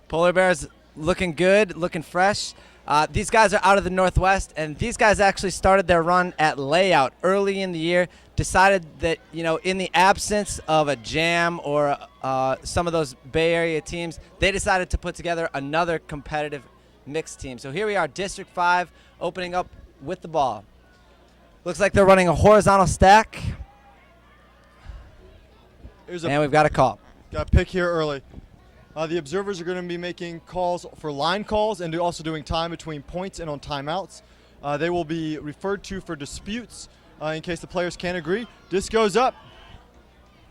Polar Bears looking good, looking fresh. These guys are out of the Northwest, and these guys actually started their run at layout early in the year, decided that, in the absence of a jam or some of those Bay Area teams, they decided to put together another competitive mixed team. So here we are, District 5, opening up with the ball. Looks like they're running a horizontal stack. And we've got a call. Got a pick here early. The observers are going to be making calls for line calls and also doing time between points and on timeouts. They will be referred to for disputes in case the players can't agree. Disc goes up.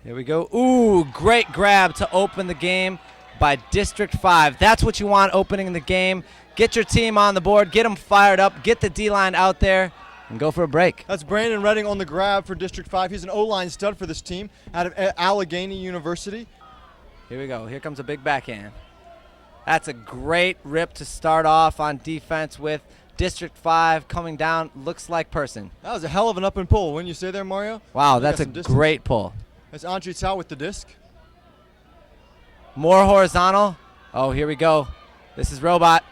Here we go. Ooh, great grab to open the game by District 5. That's what you want opening the game. Get your team on the board, get them fired up, get the D-line out there, and go for a break. That's Brandon Redding on the grab for District 5. He's an O-line stud for this team out of Allegheny University. Here we go. Here comes a big backhand. That's a great rip to start off on defense with District 5 coming down. Looks like person. That was a hell of an up and pull. Wouldn't you say there, Mario? Wow, that's a great pull. That's Andrew Tsao with the disc. More horizontal. Oh, here we go. This is Robot.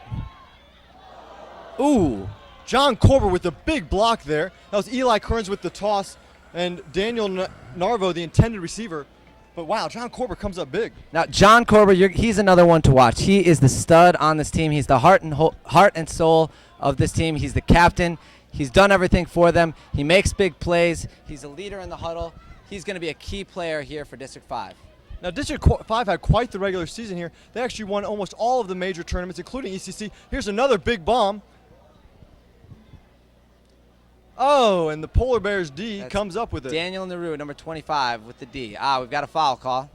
Ooh. John Korber with the big block there. That was Eli Kearns with the toss and Daniel Narvo, the intended receiver. But wow, John Korber comes up big. Now, John Korber, he's another one to watch. He is the stud on this team. He's the heart and soul of this team. He's the captain. He's done everything for them. He makes big plays. He's a leader in the huddle. He's going to be a key player here for District 5. Now, District 5 had quite the regular season here. They actually won almost all of the major tournaments, including ECC. Here's another big bomb. Oh, and the Polar Bears D comes up with it. Daniel Naru, number 25, with the D. We've got a foul call.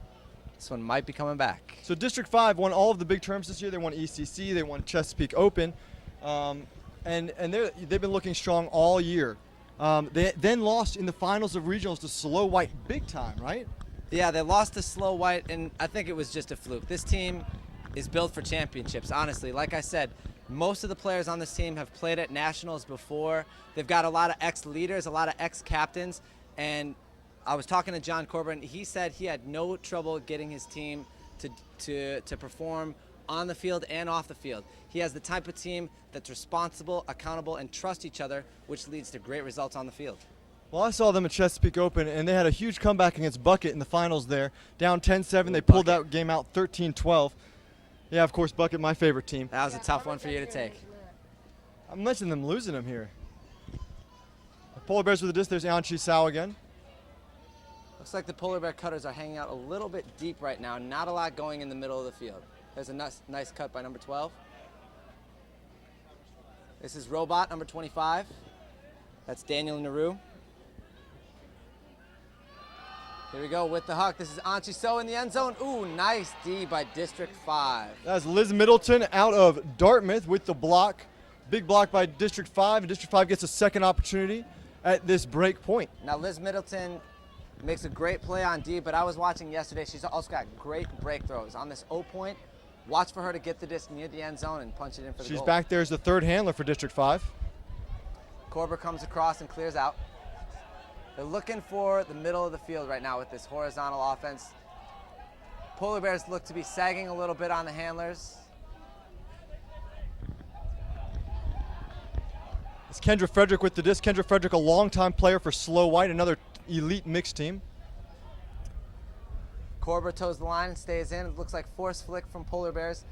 This one might be coming back. So District 5 won all of the big tournaments this year. They won ECC. They won Chesapeake Open. And they've been looking strong all year. They then lost in the finals of regionals to Slow White big time, right? Yeah, they lost to Slow White, and I think it was just a fluke. This team is built for championships, honestly. Like I said, most of the players on this team have played at nationals before. They've got a lot of ex-leaders, a lot of ex-captains, and I was talking to John Corbin. He said he had no trouble getting his team to perform on the field and off the field. He has the type of team that's responsible, accountable, and trust each other, which leads to great results on the field. Well, I saw them at Chesapeake Open, and they had a huge comeback against Bucket in the finals there. Down 10-7, they pulled that game out 13-12. Yeah, of course, Bucket, my favorite team. That was a tough one for you to take. I'm mentioning them losing them here. The Polar Bears with the disc. There's Anchi Sao again. Looks like the Polar Bear cutters are hanging out a little bit deep right now. Not a lot going in the middle of the field. There's a nice cut by number 12. This is Robot, number 25. That's Daniel Naru. Here we go with the huck. This is Anchi So in the end zone. Ooh, nice D by District 5. That's Liz Middleton out of Dartmouth with the block. Big block by District 5, and District 5 gets a second opportunity at this break point. Now, Liz Middleton makes a great play on D, but I was watching yesterday. She's also got great break throws. On this O point, watch for her to get the disc near the end zone and punch it in for the goal. She's back there as the third handler for District 5. Korber comes across and clears out. They're looking for the middle of the field right now with this horizontal offense. Polar Bears look to be sagging a little bit on the handlers. It's Kendra Frederick with the disc. Kendra Frederick, a longtime player for Slow White, another elite mixed team. Korber toes the line and stays in. It looks like force flick from Polar Bears.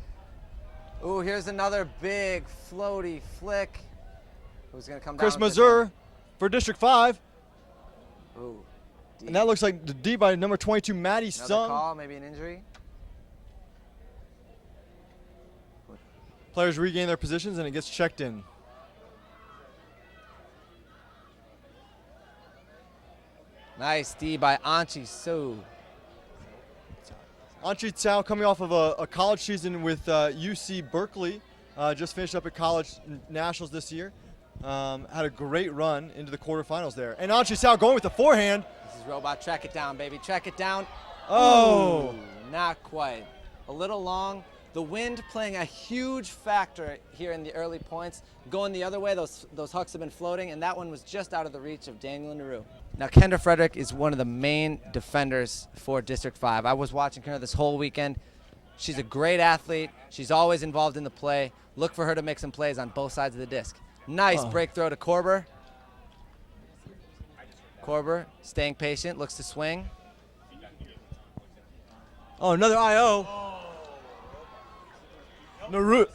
Ooh, here's another big floaty flick. Who's going to come down? Chris Mazur for District 5. Ooh, D. And that looks like the D by number 22, Maddie Another Sung. call, maybe an injury. Players regain their positions and it gets checked in. Nice D by Anchi So. Anchi Tsao coming off of a college season with UC Berkeley. Just finished up at college nationals this year. Had a great run into the quarterfinals there. And Anchi Tsao going with the forehand. This is Robot. Track it down, baby. Track it down. Oh. Ooh, not quite. A little long. The wind playing a huge factor here in the early points. Going the other way, those hucks have been floating, and that one was just out of the reach of Daniel Naru. Now, Kendra Frederick is one of the main defenders for District 5. I was watching her this whole weekend. She's a great athlete. She's always involved in the play. Look for her to make some plays on both sides of the disc. Nice break throw to Korber. Korber staying patient, looks to swing. Oh, another IO. Naru.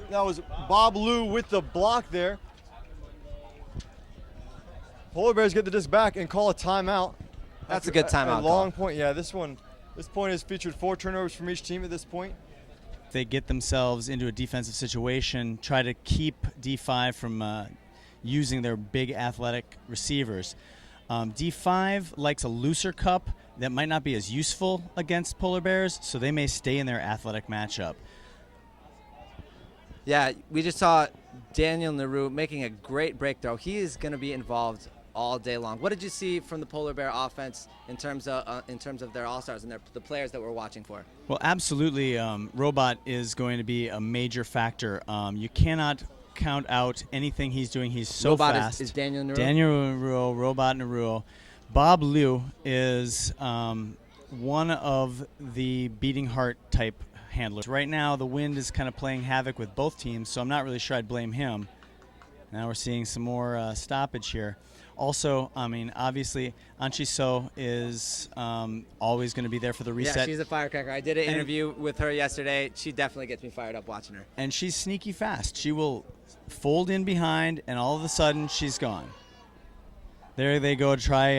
That was Bob Lou with the block there. Polar Bears get the disc back and call a timeout. That's a good timeout A long call. point. Yeah, this point has featured 4 turnovers from each team at this point. They get themselves into a defensive situation, try to keep D5 from using their big athletic receivers. D5 likes a looser cup that might not be as useful against Polar Bears, so they may stay in their athletic matchup. Yeah, we just saw Daniel Naru making a great break throw. He is going to be involved all day long. What did you see from the Polar Bear offense in terms of their all-stars and the players that we're watching for? Well, absolutely, Robot is going to be a major factor. You cannot count out anything he's doing. He's so Robot fast. is Daniel Naru? Daniel Naru, Robot Naru. Bob Liu is one of the beating heart type handlers. Right now, the wind is kind of playing havoc with both teams, so I'm not really sure I'd blame him. Now we're seeing some more stoppage here. Also, I mean, obviously, Anchi So is always going to be there for the reset. Yeah, she's a firecracker. I did an interview with her yesterday. She definitely gets me fired up watching her. And she's sneaky fast. She will fold in behind, and all of a sudden, she's gone. There they go. Try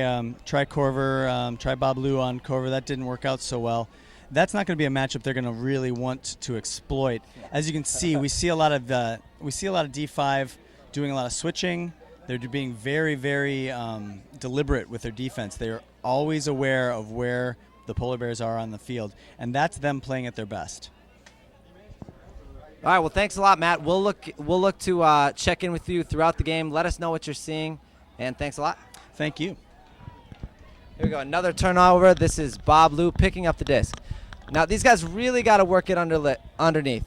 Korver, try Bob Liu on Korver. That didn't work out so well. That's not going to be a matchup they're going to really want to exploit. As you can see, we see a lot of D5 doing a lot of switching. They're being very, very deliberate with their defense. They're always aware of where the Polar Bears are on the field, and that's them playing at their best. All right, well, thanks a lot, Matt. We'll look to check in with you throughout the game. Let us know what you're seeing, and thanks a lot. Thank you. Here we go, another turnover. This is Bob Liu picking up the disc. Now, these guys really got to work it underneath.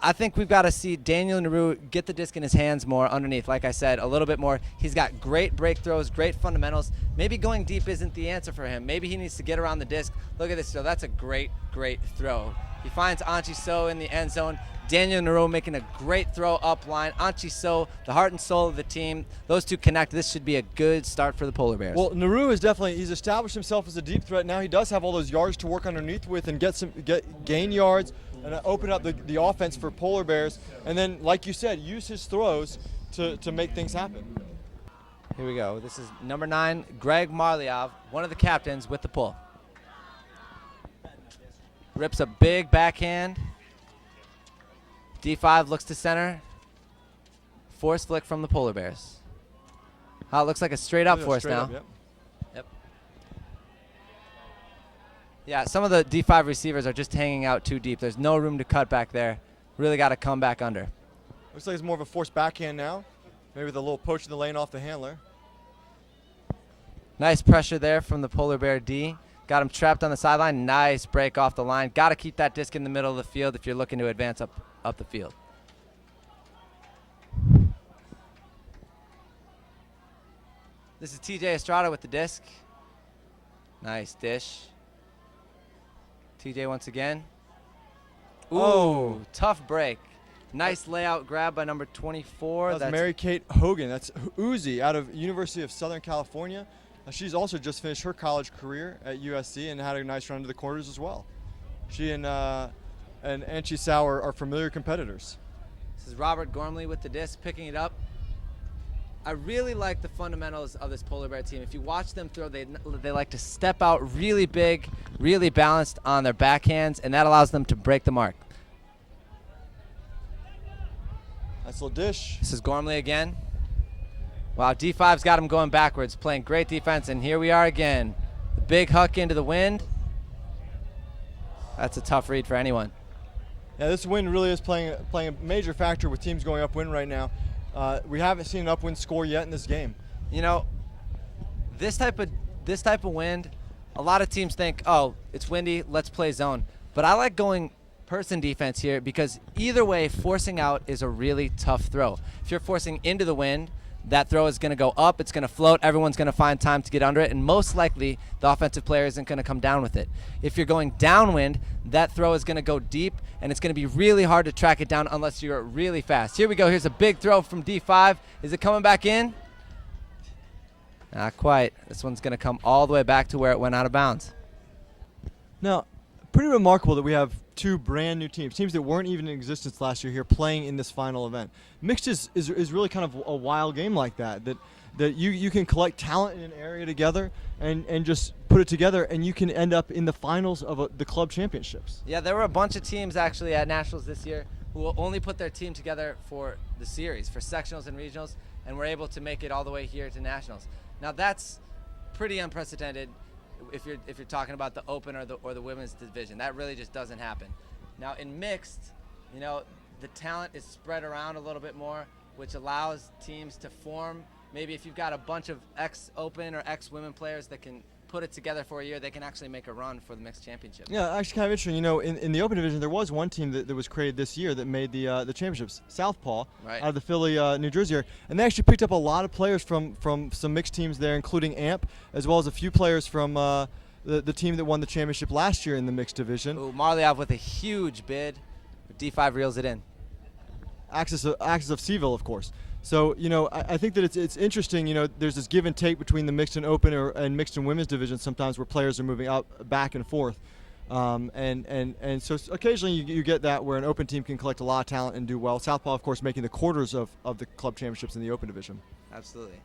I think we've got to see Daniel Naru get the disc in his hands more underneath. Like I said, a little bit more. He's got great break throws, great fundamentals. Maybe going deep isn't the answer for him. Maybe he needs to get around the disc. Look at this throw. That's a great, great throw. He finds Anchi So in the end zone. Daniel Naru making a great throw up line. Anchi So, the heart and soul of the team. Those two connect. This should be a good start for the Polar Bears. Well, Naru is he's established himself as a deep threat. Now he does have all those yards to work underneath with and gain yards and open up the offense for Polar Bears. And then, like you said, use his throws to make things happen. Here we go. This is number 9, Greg Marliov, one of the captains with the pull. Rips a big backhand. D5 looks to center. Force flick from the Polar Bears. Oh, it looks like a straight up force now. Yep. Yeah, some of the D5 receivers are just hanging out too deep. There's no room to cut back there. Really got to come back under. Looks like it's more of a forced backhand now. Maybe with a little poach in the lane off the handler. Nice pressure there from the Polar Bear D. Got him trapped on the sideline. Nice break off the line. Got to keep that disc in the middle of the field if you're looking to advance up the field. This is TJ Estrada with the disc. Nice dish. TJ once again. Ooh, tough break. Nice layout grab by number 24. That's Mary Kate Hogan. That's Uzi out of University of Southern California. She's also just finished her college career at USC and had a nice run to the quarters as well. She and Anchi So are familiar competitors. This is Robert Gormley with the disc, picking it up. I really like the fundamentals of this Polar Bear team. If you watch them throw, they like to step out really big, really balanced on their backhands, and that allows them to break the mark. Nice little dish. This is Gormley again. Wow, D5's got him going backwards, playing great defense, and here we are again. The big huck into the wind. That's a tough read for anyone. Yeah, this wind really is playing a major factor with teams going upwind right now. We haven't seen an upwind score yet in this game. You know, this type of wind, a lot of teams think, oh, it's windy, let's play zone. But I like going person defense here because either way, forcing out is a really tough throw. If you're forcing into the wind, that throw is going to go up, it's going to float, everyone's going to find time to get under it, and most likely the offensive player isn't going to come down with it. If you're going downwind, that throw is going to go deep, and it's going to be really hard to track it down unless you're really fast. Here we go. Here's a big throw from D5. Is it coming back in? Not quite. This one's going to come all the way back to where it went out of bounds. Now, pretty remarkable that we have two brand new teams that weren't even in existence last year here playing in this final event. Mixed is really kind of a wild game like that you can collect talent in an area together and just put it together, and you can end up in the finals of the club championships. Yeah, there were a bunch of teams actually at Nationals this year who will only put their team together for the series, for sectionals and regionals, and were able to make it all the way here to Nationals. Now that's pretty unprecedented if you're talking about the open or the women's division. That really just doesn't happen. Now in mixed, the talent is spread around a little bit more, which allows teams to form. Maybe if you've got a bunch of ex-open or ex-women players that can put it together for a year, they can actually make a run for the mixed championship. Yeah, actually kind of interesting. In the open division, there was one team that was created this year that made the championships, Southpaw, out of the Philly, New Jersey area. And they actually picked up a lot of players from some mixed teams there, including AMP, as well as a few players from the team that won the championship last year in the mixed division. Ooh, Marliov with a huge bid. D5 reels it in. Axis of Seville, of course. So, I think that it's interesting, there's this give and take between the mixed and open and mixed and women's division sometimes where players are moving out back and forth. And so occasionally you get that where an open team can collect a lot of talent and do well. Southpaw, of course, making the quarters of the club championships in the open division. Absolutely.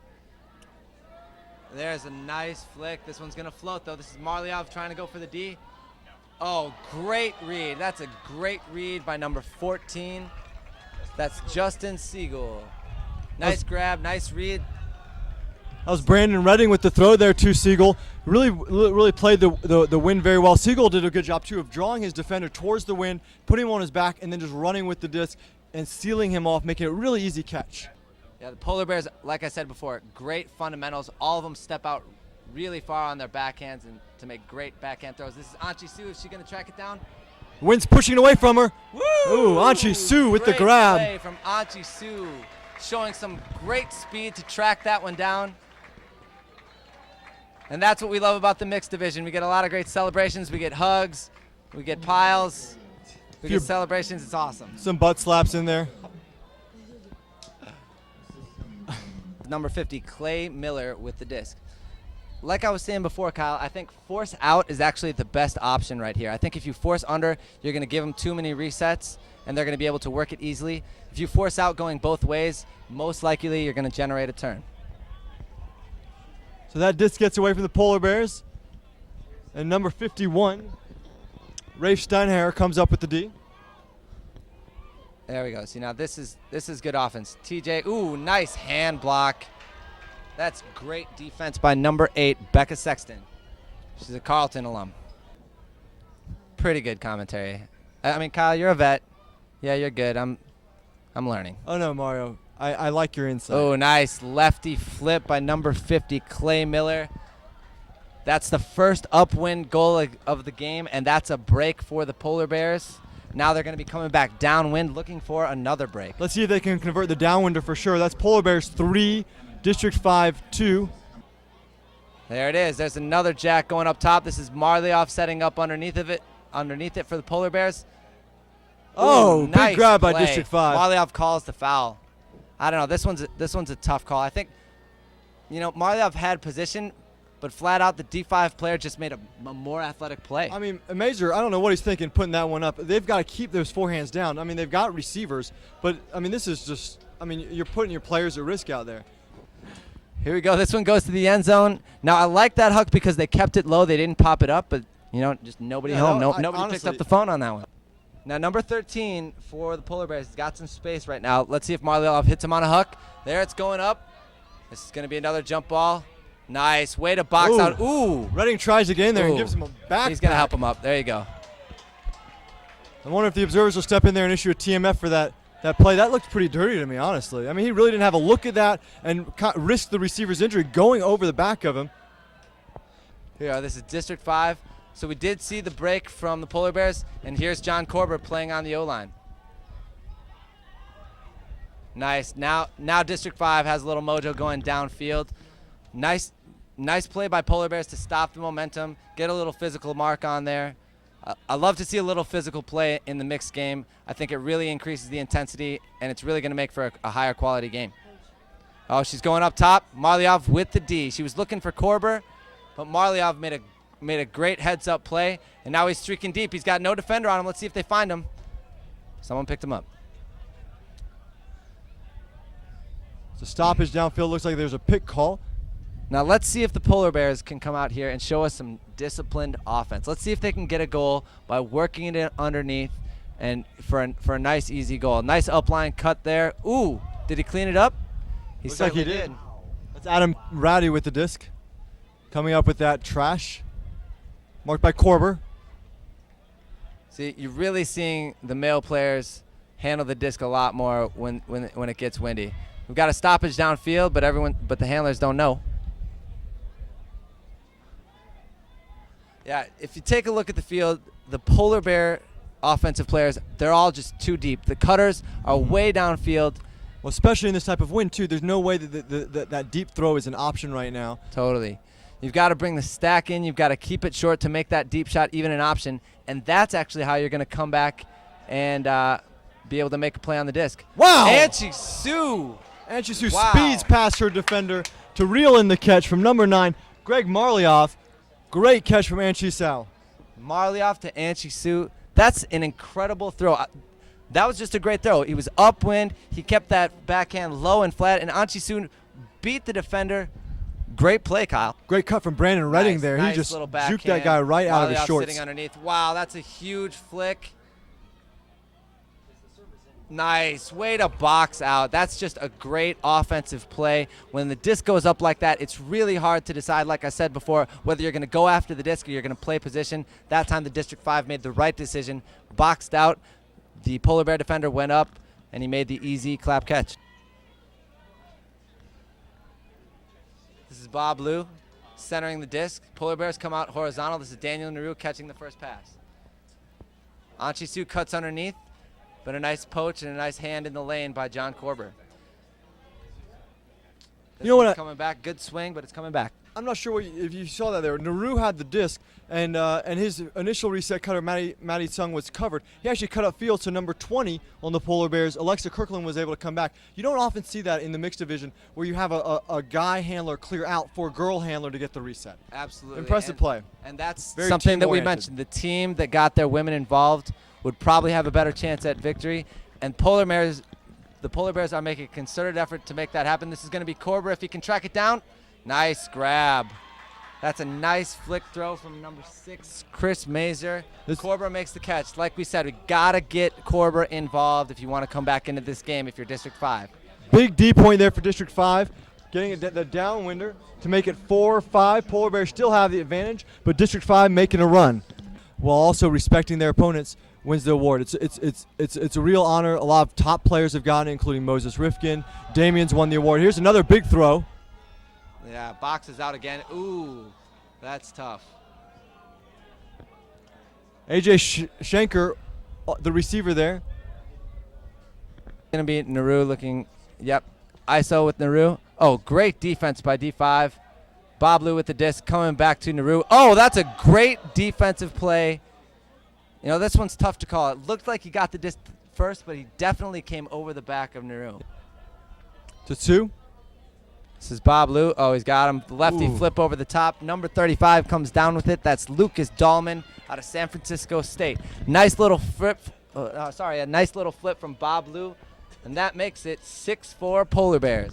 There's a nice flick. This one's going to float, though. This is Marliov trying to go for the D. Oh, great read. That's a great read by number 14. That's Justin Siegel. Nice grab, nice read. That was Brandon Redding with the throw there to Siegel. Really played the wind very well. Siegel did a good job, too, of drawing his defender towards the wind, putting him on his back, and then just running with the disc and sealing him off, making it a really easy catch. Yeah, the Polar Bears, like I said before, great fundamentals. All of them step out really far on their backhands and to make great backhand throws. This is Anchi Su. Is she going to track it down? Wind's pushing it away from her. Woo! Ooh, Anchi Su with the grab. Play from Anchi Su, showing some great speed to track that one down. And that's what we love about the mixed division. We get a lot of great celebrations. We get hugs. We get piles. We get celebrations. It's awesome. Some butt slaps in there. Number 50, Clay Miller with the disc. Like I was saying before, Kyle, I think force out is actually the best option right here. I think if you force under, you're going to give them too many resets, and they're going to be able to work it easily. If you force out going both ways, most likely you're going to generate a turn. So that disc gets away from the Polar Bears. And number 51, Rafe Steinherr, comes up with the D. There we go. See, now this is good offense. TJ, ooh, nice hand block. That's great defense by number 8, Becca Sexton. She's a Carleton alum. Pretty good commentary. I mean, Kyle, you're a vet. Yeah, you're good. I'm learning. Oh, no, Mario. I like your insight. Oh, nice lefty flip by number 50, Clay Miller. That's the first upwind goal of the game, and that's a break for the Polar Bears. Now they're going to be coming back downwind, looking for another break. Let's see if they can convert the downwinder for sure. That's Polar Bears 3, District 5 2. There it is. There's another jack going up top. This is Marliov setting up underneath it for the Polar Bears. Oh, nice big grab by play. District 5. Marliov calls the foul. I don't know. This one's a tough call. I think, Marliov had position, but flat out the D5 player just made a more athletic play. I mean, Mazer, I don't know what he's thinking putting that one up. They've got to keep those forehands down. I mean, they've got receivers, but, this is just, you're putting your players at risk out there. Here we go. This one goes to the end zone. Now, I like that hook because they kept it low. They didn't pop it up, but, just nobody home. Nobody honestly picked up the phone on that one. Now, number 13 for the Polar Bears has got some space right now. Let's see if Marliov hits him on a hook. There, it's going up. This is going to be another jump ball. Nice. Way to box out. Ooh. Redding tries to get in there and gives him a back. He's going to help him up. There you go. I wonder if the observers will step in there and issue a TMF for that play. That looked pretty dirty to me, honestly. He really didn't have a look at that and risked the receiver's injury going over the back of him. Here, this is District 5. So we did see the break from the Polar Bears, and here's John Korber playing on the O-line. Nice. Now District 5 has a little mojo going downfield. Nice play by Polar Bears to stop the momentum, get a little physical mark on there. I love to see a little physical play in the mixed game. I think it really increases the intensity, and it's really going to make for a higher quality game. Oh, she's going up top. Marliov with the D. She was looking for Korber, but Marliov made a great heads-up play, and now he's streaking deep. He's got no defender on him. Let's see if they find him. Someone picked him up. So stoppage downfield. Looks like there's a pick call. Now let's see if the Polar Bears can come out here and show us some disciplined offense. Let's see if they can get a goal by working it underneath and for a nice, easy goal. Nice upline cut there. Ooh, did he clean it up? Looks like he did. That's Adam Ratty with the disc. Coming up with that trash. Marked by Korber. See, you're really seeing the male players handle the disc a lot more when it gets windy. We've got a stoppage downfield, but the handlers don't know. Yeah, if you take a look at the field, the Polar Bear offensive players, they're all just too deep. The cutters are way downfield. Well, especially in this type of wind, too. There's no way that deep throw is an option right now. Totally. You've got to bring the stack in. You've got to keep it short to make that deep shot even an option. And that's actually how you're going to come back and be able to make a play on the disc. Wow! Anchi Sue! Anchi Sue speeds past her defender to reel in the catch from number 9, Greg Marliov. Great catch from Anchi Sue. Marliov to Anchi Sue. That's an incredible throw. That was just a great throw. He was upwind. He kept that backhand low and flat, and Anchi Sue beat the defender. Great play, Kyle. Great cut from Brandon Redding there. Nice he just little juked that guy right out of his shorts. Sitting underneath. Wow, that's a huge flick. Nice. Way to box out. That's just a great offensive play. When the disc goes up like that, it's really hard to decide, like I said before, whether you're going to go after the disc or you're going to play position. That time the District 5 made the right decision, boxed out. The Polar Bear defender went up, and he made the easy clap catch. This is Bob Liu centering the disc. Polar Bears come out horizontal. This is Daniel Naru catching the first pass. Anchi Sue cuts underneath, but a nice poach and a nice hand in the lane by John Korber. You know what? Coming back, good swing, but it's coming back. I'm not sure if you saw that there. Naru had the disc, and his initial reset cutter, Matty Tsung, was covered. He actually cut up field to number 20 on the Polar Bears. Alexa Kirkland was able to come back. You don't often see that in the mixed division where you have a guy handler clear out for a girl handler to get the reset. Absolutely. Impressive play. And that's Very something that we team-oriented. mentioned. The team that got their women involved would probably have a better chance at victory. And the Polar Bears are making a concerted effort to make that happen. This is going to be Korber if he can track it down. Nice grab. That's a nice flick throw from number 6, Chris Mazer. Korber makes the catch. Like we said, we got to get Korber involved if you want to come back into this game if you're District 5. Big D point there for District 5. Getting the downwinder to make it 4-5. Polar Bears still have the advantage, but District 5 making a run while also respecting their opponents wins the award. It's a real honor. A lot of top players have gotten it, including Moses Rifkin. Damien's won the award. Here's another big throw. Yeah, boxes out again. Ooh, that's tough. AJ Schenker, the receiver there. Going to be Naru looking, yep, ISO with Naru. Oh, great defense by D5. Bob Liu with the disc coming back to Naru. Oh, that's a great defensive play. You know, this one's tough to call. It looked like he got the disc first, but he definitely came over the back of Naru. To 2. This is Bob Liu. Oh, he's got him. The lefty Ooh. flip over the top. Number 35 comes down with it. That's Lucas Dahlman out of San Francisco State. Nice little flip. A nice little flip from Bob Liu, and that makes it 6-4 Polar Bears.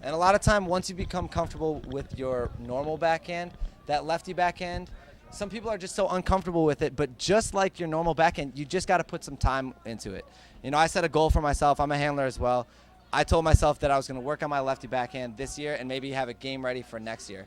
And a lot of time, once you become comfortable with your normal backhand, that lefty backhand, some people are just so uncomfortable with it. But just like your normal backhand, you just got to put some time into it. You know, I set a goal for myself. I'm a handler as well. I told myself that I was going to work on my lefty backhand this year and maybe have a game ready for next year.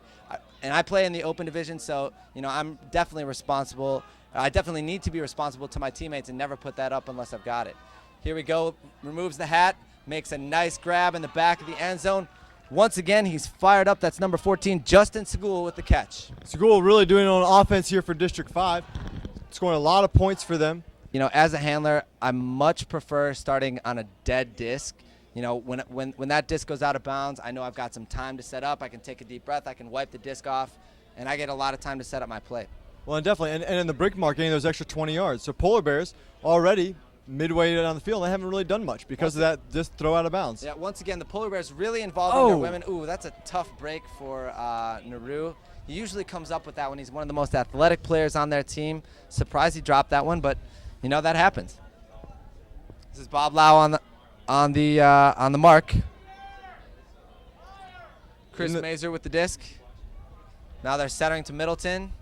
And I play in the open division, so, you know, I'm definitely responsible. I definitely need to be responsible to my teammates and never put that up unless I've got it. Here we go. Removes the hat, makes a nice grab in the back of the end zone. Once again, he's fired up. That's number 14, Justin Segul with the catch. Segul really doing it on offense here for District 5. Scoring a lot of points for them. You know, as a handler, I much prefer starting on a dead disc. You know, when that disc goes out of bounds, I know I've got some time to set up. I can take a deep breath. I can wipe the disc off, and I get a lot of time to set up my play. Well, and definitely, and in the break mark, getting those extra 20 yards. So Polar Bears already midway down the field, they haven't really done much because of that just throw out of bounds. Yeah, once again, the Polar Bears really involving their women. Ooh, that's a tough break for Naru. He usually comes up with that when he's one of the most athletic players on their team. Surprised he dropped that one, but you know that happens. This is Bob Lau on the mark. Chris Mazer with the disc. Now they're centering to Middleton.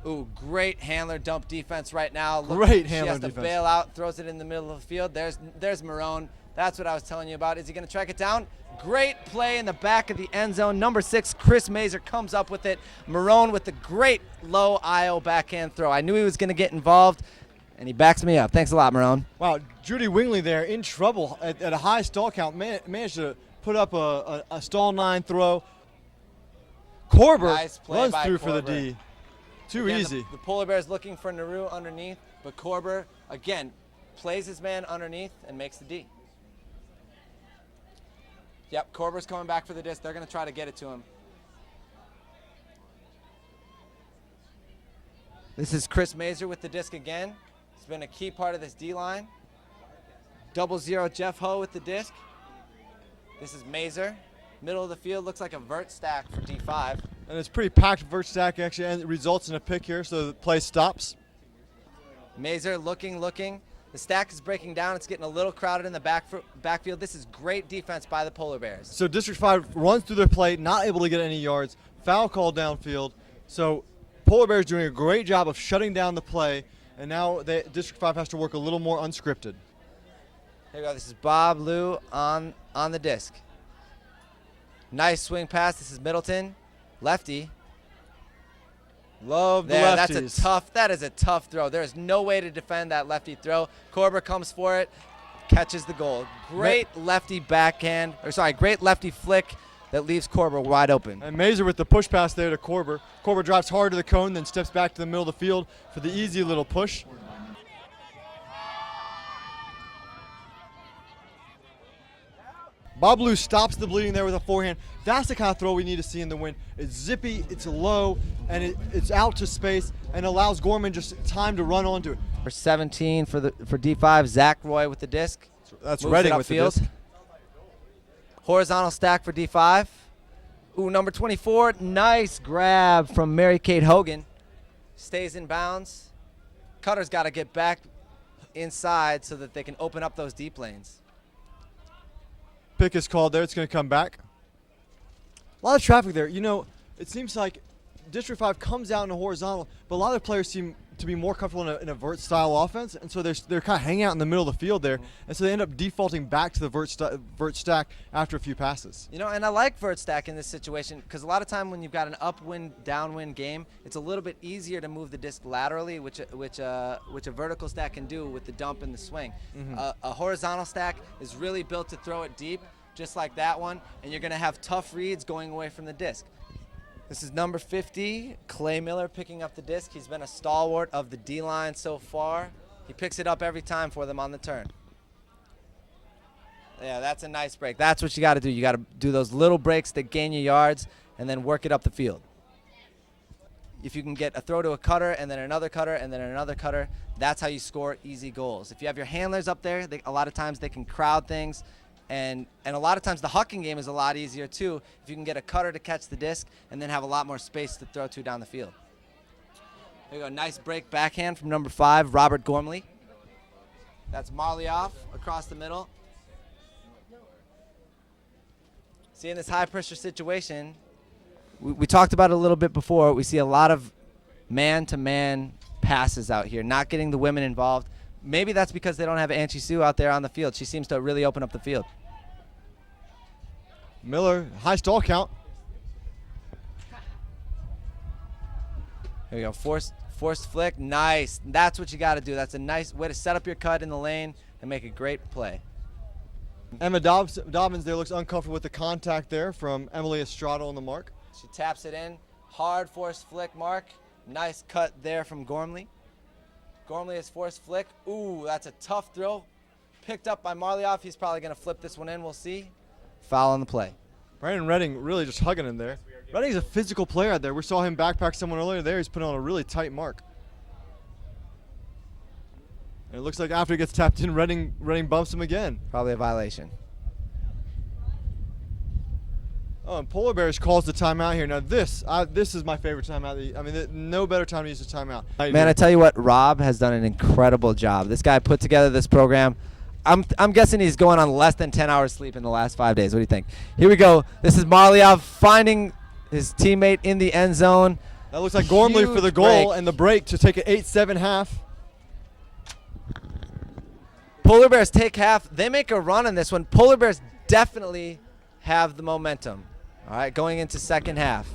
Ooh, great handler dump defense right now. Great handler defense. She has to bail out, throws it in the middle of the field. There's Marone. That's what I was telling you about. Is he going to track it down? Great play in the back of the end zone. Number 6, Chris Mazer comes up with it. Marone with the great low IO backhand throw. I knew he was going to get involved, and he backs me up. Thanks a lot, Marone. Wow, Judy Wingley there in trouble at a high stall count. Managed to put up a stall 9 throw. Korber Nice play runs by through Korber. for the D. Too Again, easy. The Polar Bears looking for Naru underneath, but Korber, again, plays his man underneath and makes the D. Yep, Korber's coming back for the disc. They're going to try to get it to him. This is Chris Mazer with the disc again. He's been a key part of this D-line. 0-0 Jeff Ho with the disc. This is Mazer. Middle of the field, looks like a vert stack for D5. And it's pretty packed vert stack actually, and it results in a pick here, so the play stops. Mazer looking. The stack is breaking down. It's getting a little crowded in the backfield. This is great defense by the Polar Bears. So District 5 runs through their play, not able to get any yards. Foul call downfield. So Polar Bears doing a great job of shutting down the play, and now District 5 has to work a little more unscripted. Here we go. This is Bob Liu on the disc. Nice swing pass. This is Middleton. Lefty. Love the there, lefties. That is a tough throw. There is no way to defend that lefty throw. Korber comes for it, catches the goal. Great lefty backhand, great lefty flick that leaves Korber wide open. And Mazer with the push pass there to Korber. Korber drives hard to the cone, then steps back to the middle of the field for the easy little push. Bob Lou stops the bleeding there with a forehand. That's the kind of throw we need to see in the win. It's zippy, it's low, and it's out to space and allows Gorman just time to run onto it. For 17 for D5, Zach Roy with the disc. That's Moves Redding it with the upfield. disc. Horizontal stack for D5. Ooh, number 24, nice grab from Mary Kate Hogan. Stays in bounds. Cutter's got to get back inside so that they can open up those deep lanes. Pick is called there. It's going to come back. A lot of traffic there. You know, it seems like District 5 comes out in a horizontal, but a lot of the players seem to be more comfortable in a vert style offense, and so they're kind of hanging out in the middle of the field there, and so they end up defaulting back to the vert stack after a few passes. You know, and I like vert stack in this situation because a lot of time when you've got an upwind downwind game, it's a little bit easier to move the disc laterally, which a vertical stack can do with the dump and the swing. A horizontal stack is really built to throw it deep, just like that one, and you're going to have tough reads going away from the disc. This is number 50, Clay Miller picking up the disc. He's been a stalwart of the D-line so far. He picks it up every time for them on the turn. Yeah, that's a nice break. That's what you got to do. You got to do those little breaks that gain you yards and then work it up the field. If you can get a throw to a cutter and then another cutter and then another cutter, that's how you score easy goals. If you have your handlers up there, a lot of times they can crowd things. And a lot of times the hucking game is a lot easier too if you can get a cutter to catch the disc and then have a lot more space to throw to down the field. There you go, nice break backhand from number 5, Robert Gormley. That's Marley off across the middle. See, in this high pressure situation, we talked about it a little bit before, we see a lot of man-to-man passes out here, not getting the women involved. Maybe that's because they don't have Angie Sue out there on the field. She seems to really open up the field. Miller, high stall count. Here we go, forced flick, nice. That's what you got to do. That's a nice way to set up your cut in the lane and make a great play. Emma Dobbins there looks uncomfortable with the contact there from Emily Estrada on the mark. She taps it in, hard forced flick mark. Nice cut there from Gormley. Gormley has forced flick. Ooh, that's a tough throw. Picked up by Marlioff. He's probably going to flip this one in. We'll see. Foul on the play. Brandon Redding really just hugging him there. Redding's a physical player out there. We saw him backpack someone earlier there. He's putting on a really tight mark. And it looks like after he gets tapped in, Redding bumps him again. Probably a violation. Oh, and Polar Bears calls the timeout here. Now this is my favorite timeout. I mean, no better time to use a timeout. Man, I tell you what, Rob has done an incredible job. This guy put together this program. I'm guessing he's going on less than 10 hours sleep in the last 5 days. What do you think? Here we go. This is Marliov finding his teammate in the end zone. That looks like Gormley for the goal and the break to take an 8-7 half. Polar Bears take half. They make a run on this one. Polar Bears definitely have the momentum. All right, going into second half.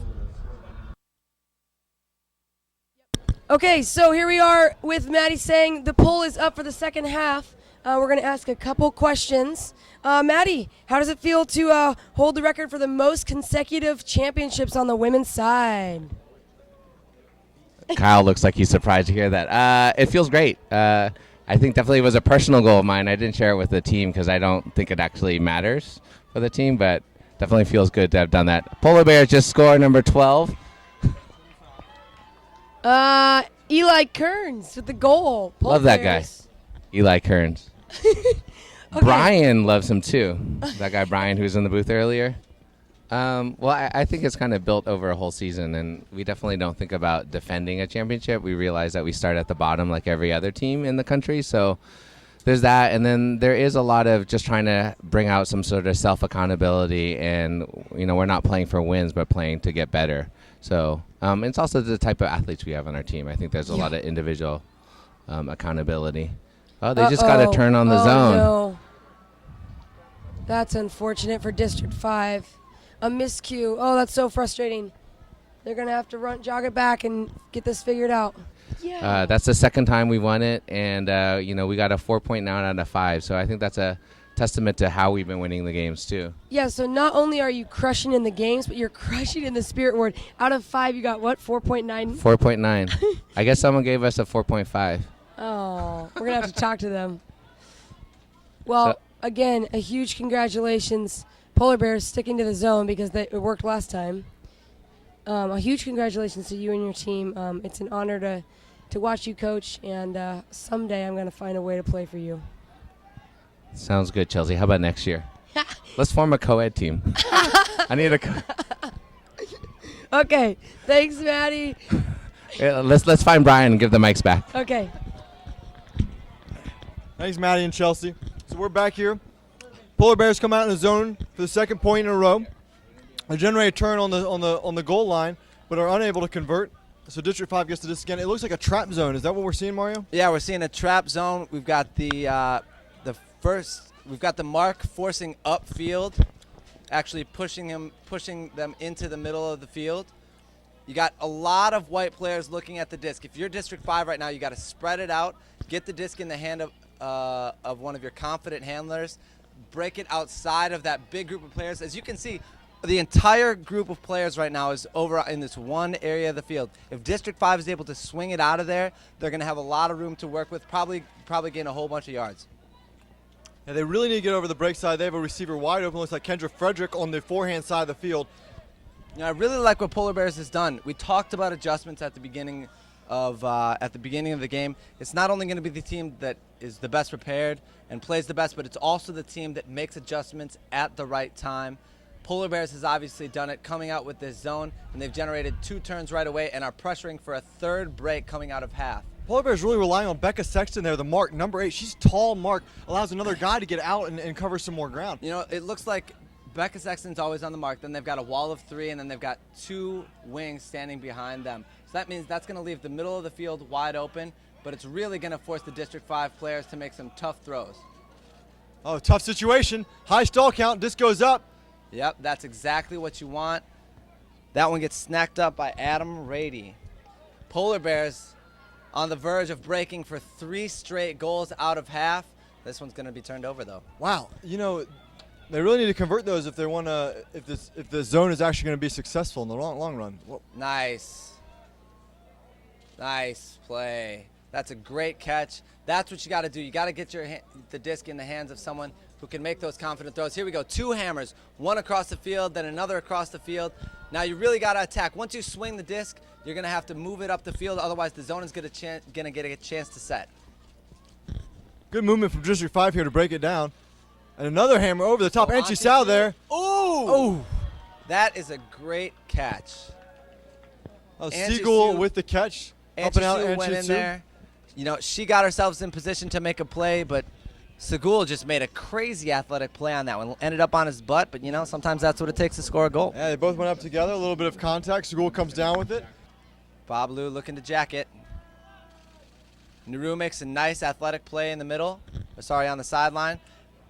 Okay, so here we are with Maddie saying the poll is up for the second half. We're going to ask a couple questions. Maddie, how does it feel to hold the record for the most consecutive championships on the women's side? Kyle looks like he's surprised to hear that. It feels great. I think definitely it was a personal goal of mine. I didn't share it with the team because I don't think it actually matters for the team, but definitely feels good to have done that. Polar Bears just scored number 12. Eli Kearns with the goal. Polar Love that guy. Bears. Eli Kearns. Okay. Brian loves him too. That guy Brian who was in the booth earlier. Well, I think it's kind of built over a whole season, and we definitely don't think about defending a championship. We realize that we start at the bottom like every other team in the country, so there's that. And then there is a lot of just trying to bring out some sort of self-accountability, and we're not playing for wins, but playing to get better. So it's also the type of athletes we have on our team. I think there's a lot of individual accountability. Oh, they just got to turn on the zone. No. That's unfortunate for District 5. A miscue. Oh, that's so frustrating. They're going to have to jog it back and get this figured out. Yeah. That's the second time we won it, and we got a 4.9 out of 5. So I think that's a testament to how we've been winning the games too. Yeah, so not only are you crushing in the games, but you're crushing in the spirit word. Out of 5, you got what, 4.9? 4.9. I guess someone gave us a 4.5. Oh, we're going to have to talk to them. Well, again, a huge congratulations. Polar Bears sticking to the zone because it worked last time. A huge congratulations to you and your team. It's an honor to watch you coach, and someday I'm going to find a way to play for you. Sounds good, Chelsea. How about next year? Let's form a co-ed team. I need a Okay. Thanks, Maddie. Yeah, let's find Brian and give the mics back. Okay. Thanks, Maddie and Chelsea. So we're back here. Polar Bears come out in the zone for the second point in a row. They generate a turn on the goal line, but are unable to convert. So District 5 gets to this again. It looks like a trap zone. Is that what we're seeing, Mario? Yeah, we're seeing a trap zone. We've got we've got the mark forcing upfield, actually pushing them into the middle of the field. You got a lot of white players looking at the disc. If you're District 5 right now, you got to spread it out, get the disc in the hand of one of your confident handlers, break it outside of that big group of players. As you can see, the entire group of players right now is over in this one area of the field. If District 5 is able to swing it out of there, they're going to have a lot of room to work with, probably gain a whole bunch of yards. Yeah, they really need to get over the break side. They have a receiver wide open. Looks like Kendra Frederick on the forehand side of the field. I really like what Polar Bears has done. We talked about adjustments at the beginning of the game. It's not only going to be the team that is the best prepared and plays the best, but it's also the team that makes adjustments at the right time. Polar Bears has obviously done it coming out with this zone, and they've generated 2 turns right away and are pressuring for a third break coming out of half. Polar Bears really relying on Becca Sexton there, the mark, number 8. She's tall mark, allows another guy to get out and cover some more ground. It looks like Becca Sexton's always on the mark. Then they've got a wall of 3, and then they've got 2 wings standing behind them. So that means that's going to leave the middle of the field wide open, but it's really going to force the District 5 players to make some tough throws. Oh, tough situation. High stall count. Disc goes up. Yep, that's exactly what you want. That one gets snacked up by Adam Rady. Polar Bears on the verge of breaking for 3 straight goals out of half. This one's going to be turned over, though. Wow. They really need to convert those if they want to. If the zone is actually going to be successful in the long run. Whoa. Nice play. That's a great catch. That's what you got to do. You got to get the disc in the hands of someone who can make those confident throws. Here we go. 2 hammers, one across the field, then another across the field. Now you really got to attack. Once you swing the disc, you're going to have to move it up the field. Otherwise, the zone is going to get a chance to set. Good movement from District 5 here to break it down. And another hammer over the top. Anchi Sal there. Ooh! Oh! That is a great catch. Siegel with the catch. Helping out Anchi went in there. You know, she got herself in position to make a play, but Segul just made a crazy athletic play on that one. Ended up on his butt, but, you know, sometimes that's what it takes to score a goal. Yeah, they both went up together. A little bit of contact. Segul comes down with it. Bablu looking to jack it. Naru makes a nice athletic play in the middle. On the sideline.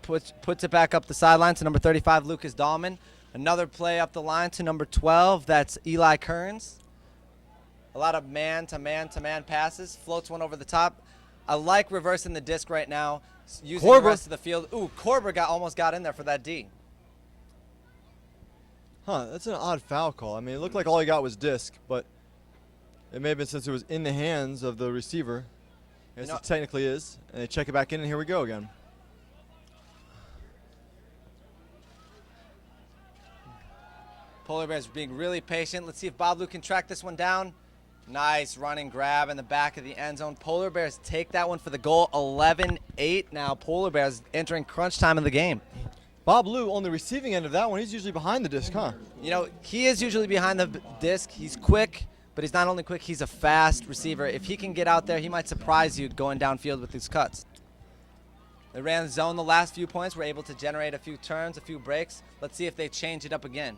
Puts it back up the sideline to number 35, Lucas Dahlman. Another play up the line to number 12. That's Eli Kearns. A lot of man-to-man-to-man passes. Floats one over the top. I like reversing the disc right now. Using the rest of the field. Ooh, Korber almost got in there for that D. That's an odd foul call. I mean, it looked like all he got was disc, but it may have been since it was in the hands of the receiver. Yes, it technically is. And they check it back in, and here we go again. Polar Bears being really patient. Let's see if Bablu can track this one down. Nice running grab in the back of the end zone. Polar Bears take that one for the goal. 11-8 now. Polar Bears entering crunch time of the game. Bablu on the receiving end of that one. He's usually behind the disc, huh? You know, he is usually behind the disc. He's quick, but he's not only quick, he's a fast receiver. If he can get out there, he might surprise you going downfield with his cuts. They ran zone the last few points. Were able to generate a few turns, a few breaks. Let's see if they change it up again.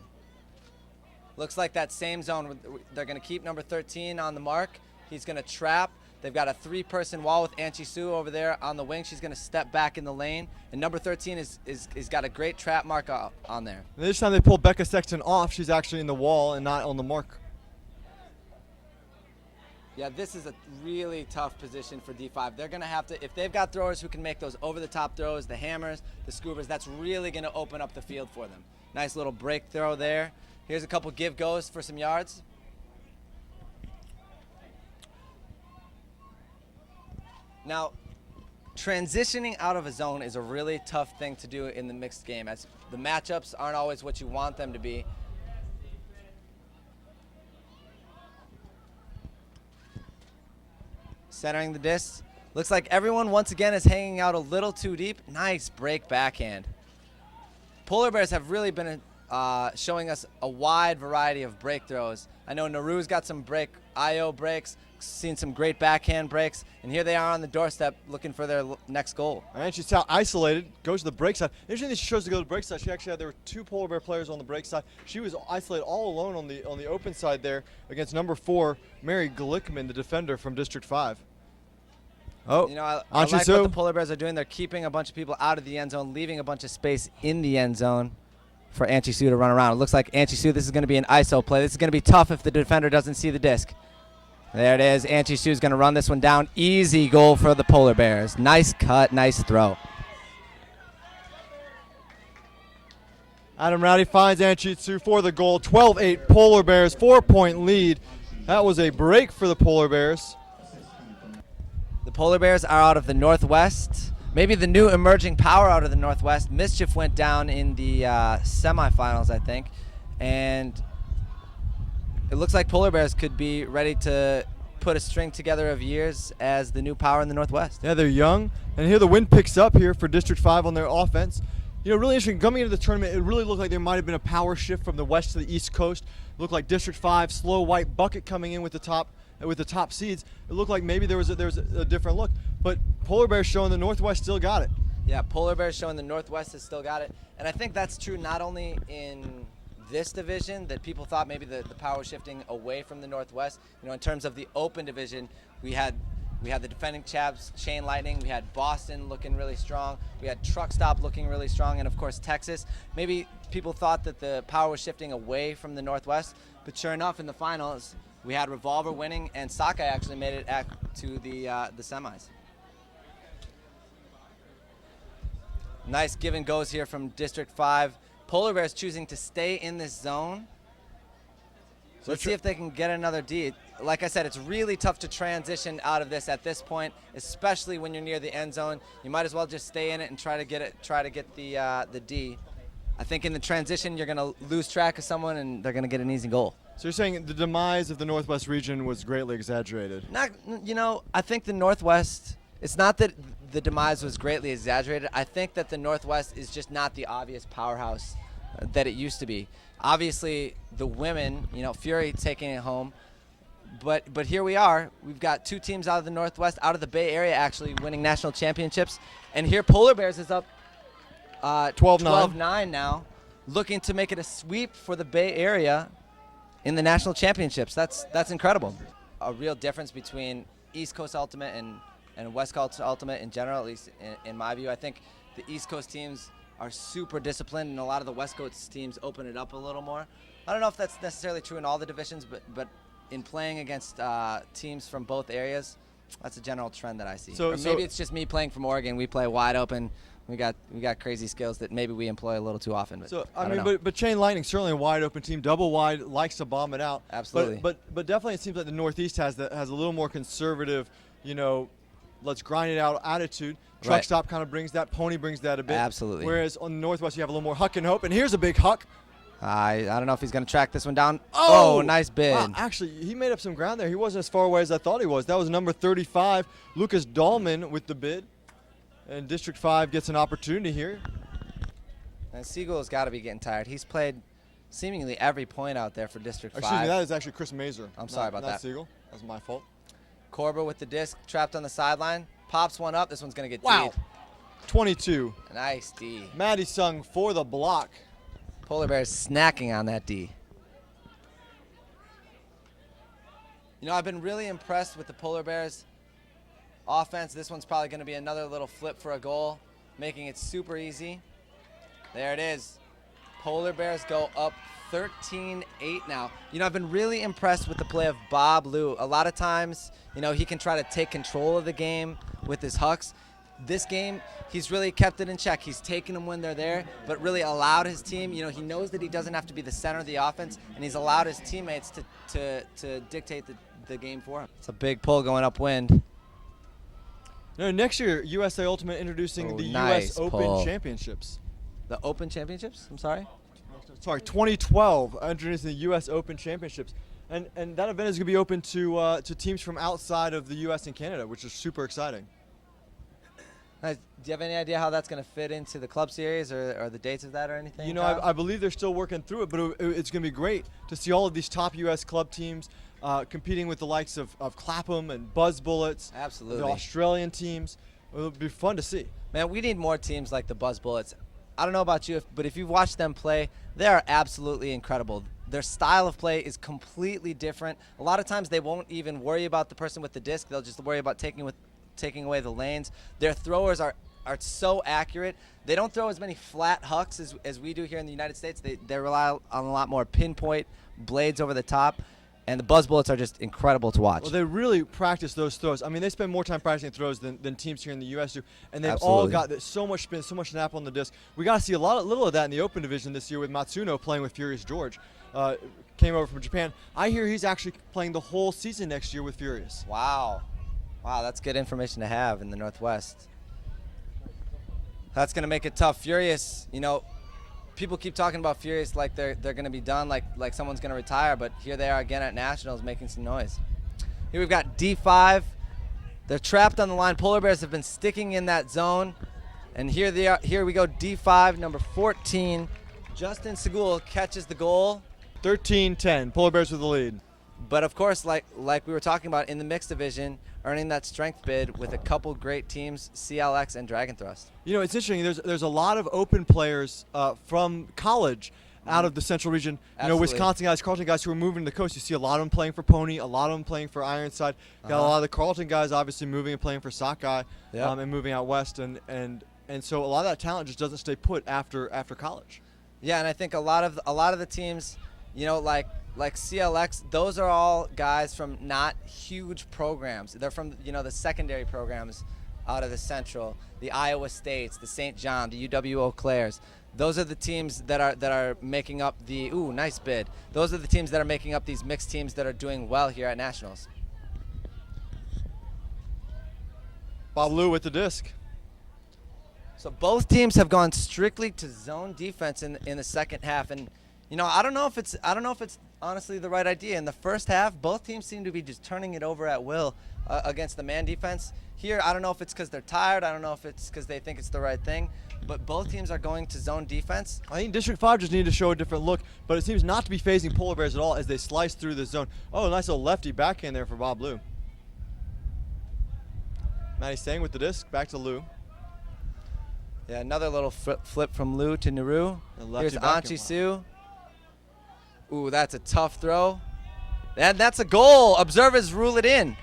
Looks like that same zone. They're going to keep number 13 on the mark. He's going to trap. They've got a 3-person wall with Anchi Sue over there on the wing. She's going to step back in the lane. And number 13 is got a great trap mark on there. And this time they pull Becca Sexton off. She's actually in the wall and not on the mark. Yeah, this is a really tough position for D5. They're going to have to, if they've got throwers who can make those over-the-top throws, the hammers, the scoobers, that's really going to open up the field for them. Nice little break throw there. Here's a couple give-goes for some yards. Now, transitioning out of a zone is a really tough thing to do in the mixed game, as the matchups aren't always what you want them to be. Centering the disc. Looks like everyone once again is hanging out a little too deep. Nice break backhand. Polar Bears have really been showing us a wide variety of break throws. I know Naru's got some IO breaks, seen some great backhand breaks, and here they are on the doorstep looking for their next goal. And she's isolated, goes to the break side. Interesting that she chose to go to the break side. She actually had, there were 2 Polar Bear players on the break side. She was isolated all alone on the open side there against number 4, Mary Glickman, the defender from District 5. Oh, you know, I like what the Polar Bears are doing. They're keeping a bunch of people out of the end zone, leaving a bunch of space in the end zone for Anchi Sue to run around. It looks like Anchi Sue, this is going to be an ISO play. This is going to be tough if the defender doesn't see the disc. There it is. Anchi Sue's going to run this one down. Easy goal for the Polar Bears. Nice cut, nice throw. Adam Rowdy finds Anchi Sue for the goal. 12-8 Polar Bears, 4-point lead. That was a break for the Polar Bears. The Polar Bears are out of the Northwest. Maybe the new emerging power out of the Northwest. Mischief went down in the semifinals, I think. And it looks like Polar Bears could be ready to put a string together of years as the new power in the Northwest. Yeah, they're young. And here the wind picks up here for District 5 on their offense. You know, really interesting. Coming into the tournament, it really looked like there might have been a power shift from the west to the east coast. It looked like District 5, slow white bucket coming in with the top seeds. It looked like maybe there was a different look. But Polar Bears showing the Northwest still got it. Yeah, Polar Bears showing the Northwest has still got it. And I think that's true not only in this division, that people thought maybe the power shifting away from the Northwest. You know, in terms of the open division, we had the defending champs, Chain Lightning. We had Boston looking really strong. We had Truck Stop looking really strong. And, of course, Texas. Maybe people thought that the power was shifting away from the Northwest. But sure enough, in the finals, we had Revolver winning, and Sakai actually made it to the semis. Nice give and goes here from District 5. Polar Bears choosing to stay in this zone. So let's see if they can get another D. Like I said, it's really tough to transition out of this at this point, especially when you're near the end zone. You might as well just stay in it and try to get the D. I think in the transition you're going to lose track of someone and they're going to get an easy goal. So you're saying the demise of the Northwest region was greatly exaggerated? Not, I think the Northwest. It's not that the demise was greatly exaggerated. I think that the Northwest is just not the obvious powerhouse that it used to be. Obviously, the women, Fury taking it home. But here we are. We've got 2 teams out of the Northwest, out of the Bay Area, actually winning national championships. And here Polar Bears is up 12-9 now, looking to make it a sweep for the Bay Area in the national championships. That's incredible. A real difference between East Coast Ultimate and West Coast Ultimate in general, at least in my view. I think the East Coast teams are super disciplined, and a lot of the West Coast teams open it up a little more. I don't know if that's necessarily true in all the divisions, but in playing against teams from both areas, that's a general trend that I see. Or maybe it's just me playing from Oregon. We play wide open. We got crazy skills that maybe we employ a little too often. But I don't know. But Chain Lightning certainly a wide open team, double wide, likes to bomb it out. Absolutely. But definitely it seems like the Northeast has a little more conservative, let's grind it out attitude. Truck Right. Stop kind of brings that. Pony brings that a bit. Absolutely. Whereas on the Northwest you have a little more huck and hope. And here's a big huck. I don't know if he's going to track this one down. Oh, nice bid. Wow, actually, he made up some ground there. He wasn't as far away as I thought he was. That was number 35, Lucas Dahlman with the bid. And District 5 gets an opportunity here. And Siegel's got to be getting tired. He's played seemingly every point out there for District 5. Excuse me, that is actually Chris Mazer. I'm sorry about not that. Siegel. That was my fault. Korber with the disc, trapped on the sideline. Pops one up. This one's going to get Wow. D'd. 22. Nice D. Maddie Sung for the block. Polar Bears snacking on that D. I've been really impressed with the Polar Bears offense. This one's probably going to be another little flip for a goal, making it super easy. There it is. Polar Bears go up 13-8 now. I've been really impressed with the play of Bob Liu. A lot of times, he can try to take control of the game with his hucks. This game, he's really kept it in check. He's taken them when they're there, but really allowed his team. He knows that he doesn't have to be the center of the offense, and he's allowed his teammates to dictate the game for him. It's a big pull going upwind. Next year, USA Ultimate introducing the nice US Open pull. Championships. The Open Championships? I'm sorry? Sorry, 2012 introducing the US Open Championships. And that event is going to be open to teams from outside of the US and Canada, which is super exciting. Do you have any idea how that's going to fit into the club series or the dates of that or anything? I believe they're still working through it, but it's going to be great to see all of these top U.S. club teams competing with the likes of Clapham and Buzz Bullets. Absolutely. The Australian teams. It'll be fun to see. Man, we need more teams like the Buzz Bullets. I don't know about you, but if you've watched them play, they are absolutely incredible. Their style of play is completely different. A lot of times they won't even worry about the person with the disc. They'll just worry about taking away the lanes. Their throwers are so accurate. They don't throw as many flat hucks as we do here in the United States. They rely on a lot more pinpoint blades over the top, and the Buzz Bullets are just incredible to watch. Well, they really practice those throws. I mean, they spend more time practicing throws than teams here in the U.S. do, and they've all got so much spin, so much snap on the disc. We got to see little of that in the Open division this year with Matsuno playing with Furious George. Came over from Japan. I hear he's actually playing the whole season next year with Furious. Wow, that's good information to have in the Northwest. That's going to make it tough. Furious, people keep talking about Furious like they're going to be done, like someone's going to retire, but here they are again at Nationals making some noise. Here we've got D5. They're trapped on the line. Polar Bears have been sticking in that zone, and here they are. Here we go, D5, number 14. Justin Segul catches the goal. 13-10, Polar Bears with the lead. But of course, like we were talking about in the mixed division, earning that strength bid with a couple great teams, CLX and Dragon Thrust. It's interesting. There's a lot of open players from college out of the Central region. Wisconsin guys, Carleton guys who are moving to the coast. You see a lot of them playing for Pony, a lot of them playing for Ironside. Got a lot of the Carleton guys obviously moving and playing for Sockeye and moving out west. And so a lot of that talent just doesn't stay put after college. Yeah, and I think a lot of the teams, like CLX, those are all guys from not huge programs. They're from, the secondary programs out of the Central, the Iowa States, the St. John, the UW Eau Claire's. those are the teams that are making up the nice bid. Those are the teams that are making up these mixed teams that are doing well here at Nationals. Bob Lou with the disc. So both teams have gone strictly to zone defense in the second half, and I don't know if it's honestly the right idea. In the first half, both teams seem to be just turning it over at will against the man defense. Here, I don't know if it's because they're tired. I don't know if it's because they think it's the right thing. But both teams are going to zone defense. I think District 5 just needed to show a different look, but it seems not to be phasing Polar Bears at all as they slice through the zone. Oh, nice little lefty backhand there for Bob Lou. Matty staying with the disc, back to Lou. Yeah, another little flip from Lou to Naru. Here's Anchi Su. Ooh, that's a tough throw. And that's a goal. Observers rule it in.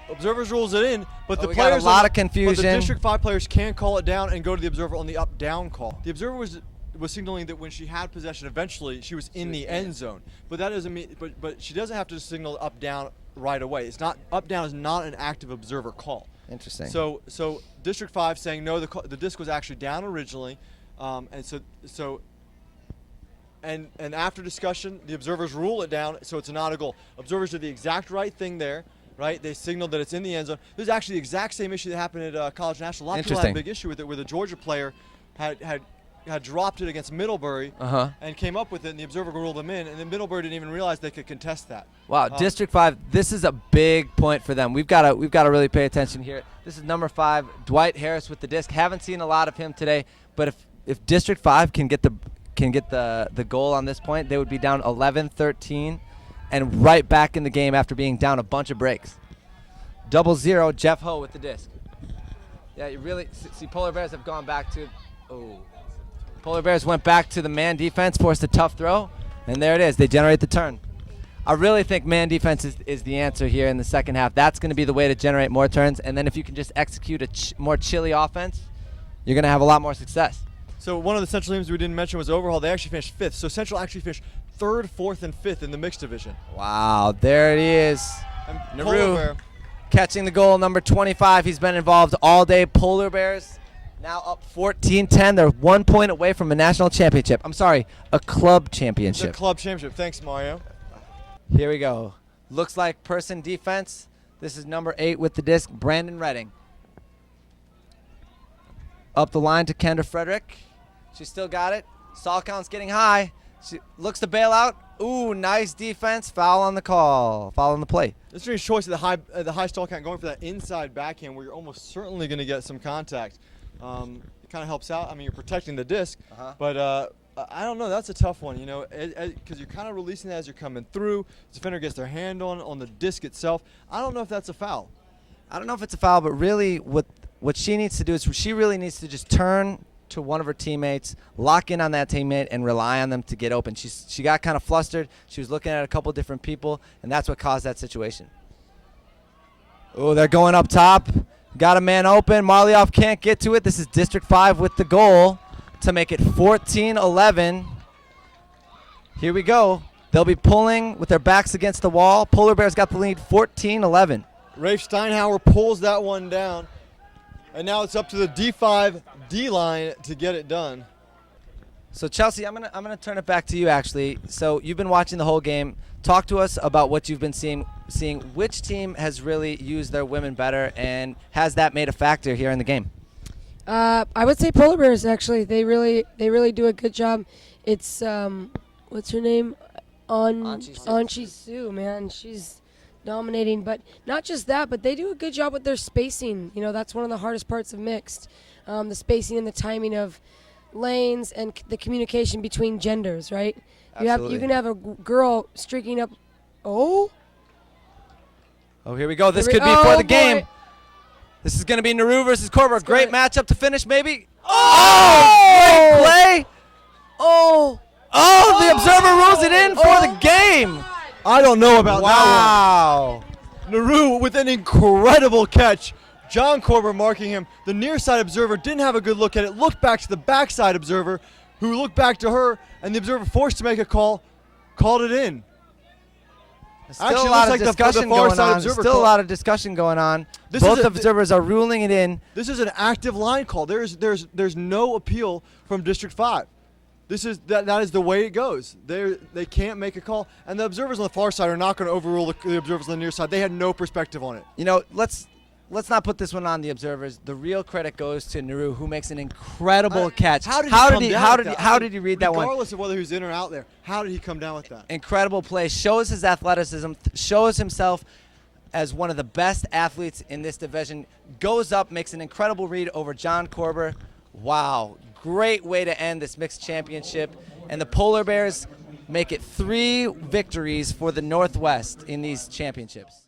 Observers rules it in, but the we players got a lot of confusion. But the District 5 players can call it down and go to the observer on the up-down call. The observer was signaling that when she had possession, eventually she was in the end zone. But that doesn't mean. But she doesn't have to signal up-down right away. It's not up-down is not an active observer call. Interesting. So District 5 saying no, the disc was actually down originally, and after discussion, the observers rule it down, so it's not a goal. Observers did the exact right thing there, right? They signaled that it's in the end zone. This is actually the exact same issue that happened at College National. A lot of people had a big issue with it, where the Georgia player had dropped it against Middlebury and came up with it, and the observer ruled them in, and then Middlebury didn't even realize they could contest that. Wow, District 5, this is a big point for them. We've got to really pay attention here. This is number 5, Dwight Harris with the disc. Haven't seen a lot of him today, but if District 5 can get the goal on this point, they would be down 11-13 and right back in the game after being down a bunch of breaks. 0-0, Jeff Ho with the disc. Yeah, you really see Polar Bears have gone back to Polar Bears went back to the man defense, forced a tough throw, and there it is. They generate the turn. I really think man defense is the answer here in the second half. That's going to be the way to generate more turns, and then if you can just execute a more chilly offense, you're going to have a lot more success. So one of the Central teams we didn't mention was Overhaul. They actually finished 5th. So Central actually finished 3rd, 4th, and 5th in the mixed division. Wow, there it is. Naru catching the goal, number 25. He's been involved all day. Polar Bears now up 14-10. They're 1 point away from a national championship. I'm sorry, a club championship. It's a club championship. Thanks, Mario. Here we go. Looks like person defense. This is number 8 with the disc, Brandon Redding. Up the line to Kendra Frederick. She still got it. Stall count's getting high. She looks to bail out. Ooh, nice defense. Foul on the call. Foul on the play. This is a choice of the high stall count, going for that inside backhand where you're almost certainly going to get some contact. It kind of helps out. I mean, you're protecting the disc, but I don't know. That's a tough one, because you're kind of releasing that as you're coming through. The defender gets their hand on the disc itself. I don't know if that's a foul. I don't know if it's a foul, but really what she needs to do is she really needs to just turn to one of her teammates, lock in on that teammate, and rely on them to get open. She got kind of flustered. She was looking at a couple different people, and that's what caused that situation. Oh, they're going up top. Got a man open. Marlioff can't get to it. This is District 5 with the goal to make it 14-11. Here we go. They'll be pulling with their backs against the wall. Polar Bears got the lead 14-11. Rafe Steinhauer pulls that one down. And now it's up to the D5 D-line to get it done. So Chelsea, I'm gonna turn it back to you actually. So you've been watching the whole game. Talk to us about what you've been seeing. Which team has really used their women better, and has that made a factor here in the game? I would say Polar Bears actually. They really do a good job. It's what's her name? Anchi Su, man. She's dominating, but not just that, but they do a good job with their spacing. That's one of the hardest parts of mixed, the spacing and the timing of lanes and the communication between genders, right? Absolutely. You can have a girl streaking up. Oh, here we go. This could be for the game. This is going to be Naru versus Corver. Great matchup to finish, maybe. Great play. The observer rules it in for the game. I don't know about that one. Wow. Naru with an incredible catch. John Corber marking him. The near side observer didn't have a good look at it. Looked back to the backside observer, who looked back to her, and the observer forced to make a call, called it in. Still a lot of discussion going on. Still a lot of discussion going on. Both observers are ruling it in. This is an active line call. There's no appeal from District 5. That is the way it goes. They can't make a call, and the observers on the far side are not going to overrule the observers on the near side. They had no perspective on it. You know, let's not put this one on the observers. The real credit goes to Naru, who makes an incredible catch. How did he read that one? Regardless of whether he was in or out there, how did he come down with that? Incredible play. Shows his athleticism. Shows himself as one of the best athletes in this division. Goes up, makes an incredible read over John Korber. Wow. Great way to end this mixed championship. And the Polar Bears make it 3 victories for the Northwest in these championships.